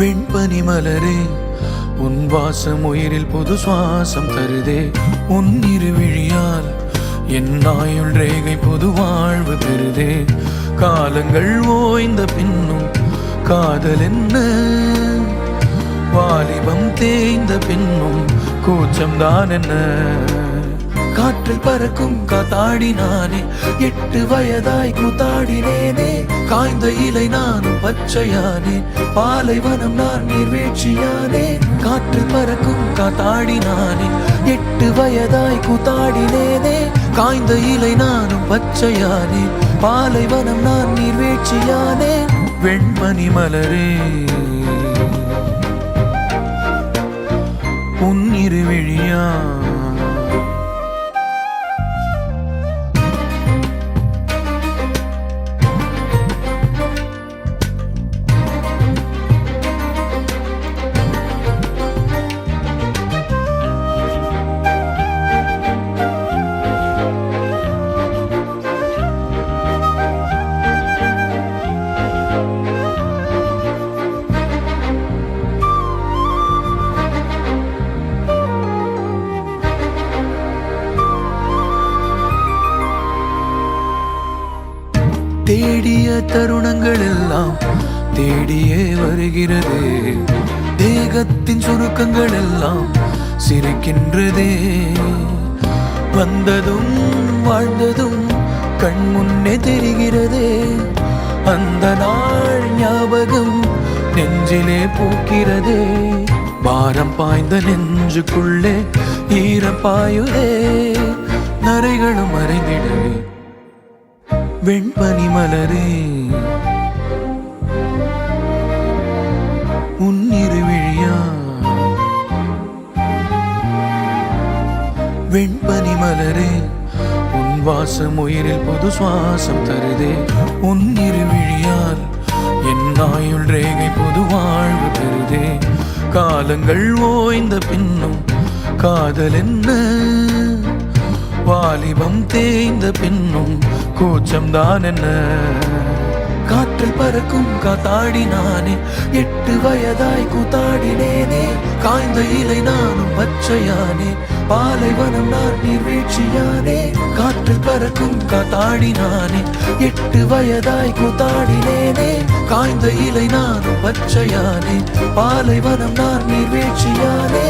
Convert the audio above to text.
வெண்பனி மலரே உன் வாசம் உயிரில் புது சுவாசம் தருதே. உன் இருவிழியால் என் ஆயுள் ரேகை புது வாழ்வு பெறுதே. காலங்கள் ஓய்ந்த பின்னும் காதல் என்ன, வாலிபம் தேய்ந்த பின்னும் கூச்சம்தான் என்ன. காற்றில் பறக்கும் காத்தாடினானே, 8 வயதாய் கூத்தாடினேனே. காய்ந்த இலை நானும் பச்சையானேன், பாலைவனம் நான் நீர்வீழ்ச்சியானேன். காற்றில் பறக்கும் காத்தாடினானே, 8 வயதாய் கூத்தாடினேனே. காய்ந்த இலை நானும் பச்சையானேன், பாலைவனம் நான் நீர்வீழ்ச்சியானேன். வெண்பனி மலரே உன் இருவிழியா தேடிய தருணங்கள் எல்லாம் தேடியே வருகிறது. தேகத்தின் சுருக்கங்கள் எல்லாம் சிரிக்கின்றதே. வந்ததும் வாழ்ந்ததும் கண் முன்னே தெரிகிறதே. அந்த நாள் ஞாபகம் நெஞ்சிலே பூக்கிறதே. பாரம் பாய்ந்த நெஞ்சுக்குள்ளே ஈரம் பாயுதே. நரைகளும் மறைந்திடவே வெண்பனி மலரே உன் இருவிழியா. வெண்பனி மலரே உன் வாசம் உயிரில் புது சுவாசம் தருதே. உன் இருவிழியால் என் ஆயுள் ரேகை புது வாழ்வு பெறுதே. காலங்கள் ஓய்ந்த பின்னும் காதல் என்ன, வாலிபம் தேய்ந்த பின்னும் கூச்சம்தான் என்ன. காற்றில் பறக்கும் காத்தாடினானே, 8 வயதாய் கூத்தாடினேனே. காய்ந்த இலை நானும் பச்சையானே, பாலைவனம் நான் நீர்வீழ்ச்சியானே. காற்றில் பறக்கும் காத்தாடினானே, 8 வயதாய் கூத்தாடினேனே. காய்ந்த இலை நானும் பச்சையானே, பாலைவனம் நான் நீர்வீழ்ச்சியானே.